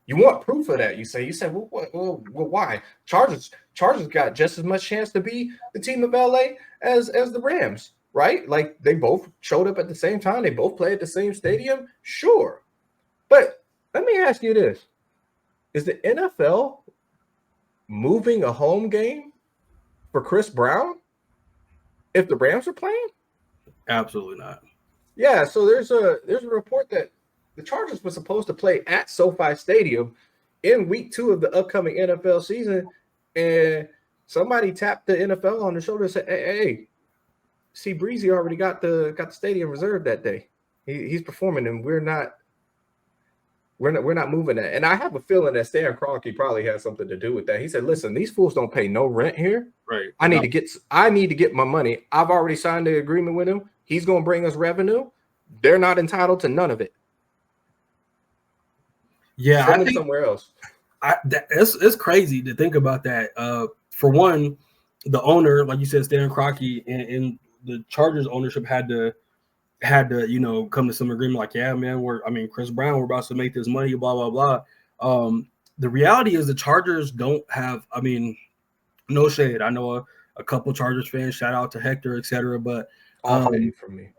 You want proof of that? You say, well, why? Chargers got just as much chance to be the team of LA as the Rams, right? Like, they both showed up at the same time. They both play at the same stadium. Sure. But let me ask you this. Is the NFL moving a home game for Chris Brown if the Rams are playing? Absolutely not. Yeah, so there's a report that the Chargers were supposed to play at SoFi Stadium in week 2 of the upcoming NFL season, and somebody tapped the NFL on the shoulder and said, "Hey, see, Breezy already got the stadium reserved that day. He's performing, and we're not moving that." And I have a feeling that Stan Kroenke probably has something to do with that. He said, "Listen, these fools don't pay no rent here. Right. I need to get my money. I've already signed the agreement with him. He's going to bring us revenue. They're not entitled to none of it." Yeah, I think somewhere else. It's crazy to think about that. For one, the owner, like you said, Stan Kroenke, and the Chargers ownership had to come to some agreement. Like, yeah, man, Chris Brown, we're about to make this money, blah blah blah. The reality is the Chargers don't have. No shade. I know a couple Chargers fans. Shout out to Hector, etc. But all shade from me.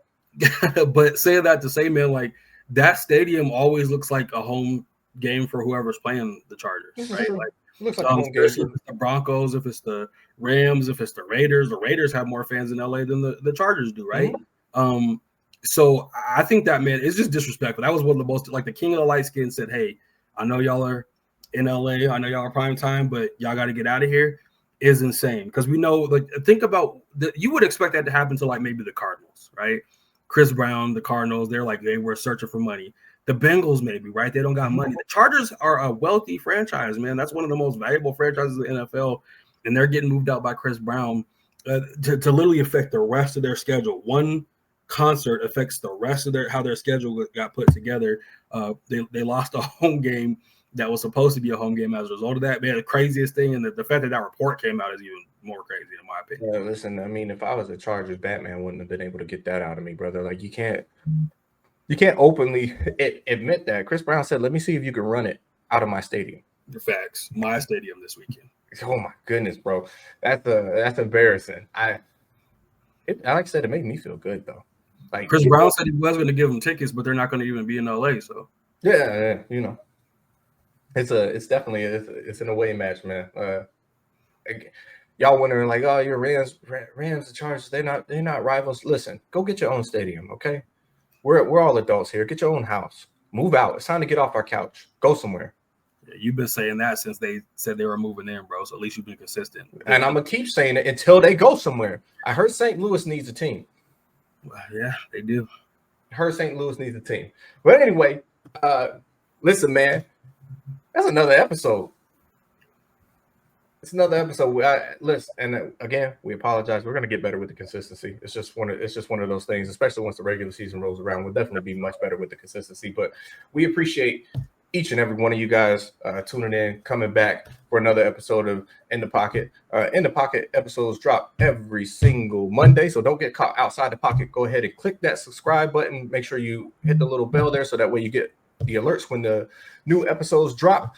But saying that to say, man, like, that stadium always looks like a home game for whoever's playing the Chargers, right? Like, looks like a home game. If it's the Broncos, if it's the Rams, if it's the Raiders have more fans in LA than the Chargers do, right? Mm-hmm. So I think that, man, it's just disrespectful. That was one of the most, like, the king of the light skin said, "Hey, I know y'all are in LA, I know y'all are prime time, but y'all got to get out of here," is insane. Because we know, like, think about you would expect that to happen to, like, maybe the Cardinals, right? Chris Brown, the Cardinals, they were searching for money. The Bengals, maybe, right? They don't got money. The Chargers are a wealthy franchise, man. That's one of the most valuable franchises in the NFL, and they're getting moved out by Chris Brown to literally affect the rest of their schedule. One concert affects the rest of how their schedule got put together. They lost a home game that was supposed to be a home game as a result of that. Man, the craziest thing, and the fact that report came out is even more crazy in my opinion. Yeah, listen, I mean, if I was a Chargers, Batman wouldn't have been able to get that out of me, brother. Like you can't openly admit that. Chris Brown said, "Let me see if you can run it out of my stadium." The facts, my stadium this weekend. Oh my goodness, bro, that's embarrassing. Like I said, it made me feel good though. Like Chris Brown said he was going to give them tickets, but they're not going to even be in LA. So yeah, you know, it's definitely it's an away match, man. Y'all wondering like, oh, your Rams, the Chargers, they're not rivals. Listen, go get your own stadium, okay? We're all adults here. Get your own house. Move out. It's time to get off our couch. Go somewhere. Yeah, you've been saying that since they said they were moving in, bro. So at least you've been consistent. And I'm gonna keep saying it until they go somewhere. I heard St. Louis needs a team. Well, yeah, they do. I heard St. Louis needs a team. But anyway, listen, man, that's another episode. It's another episode. Listen, and again, we apologize. We're gonna get better with the consistency. It's just one of those things, especially once the regular season rolls around. We'll definitely be much better with the consistency. But we appreciate each and every one of you guys tuning in, coming back for another episode of In the Pocket. In the Pocket episodes drop every single Monday, so don't get caught outside the pocket. Go ahead and click that subscribe button. Make sure you hit the little bell there so that way you get the alerts when the new episodes drop.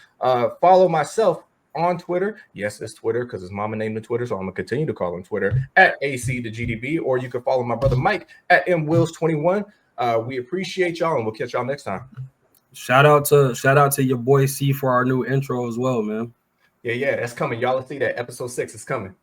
Follow myself on Twitter. Yes, it's Twitter because his mama named it Twitter, so I'm gonna continue to call him Twitter at AC the GDB, or you can follow my brother Mike at MWills21. We appreciate y'all, and we'll catch y'all next time. Shout out to your boy C for our new intro as well, man. Yeah, that's coming. Y'all see that episode 6 is coming.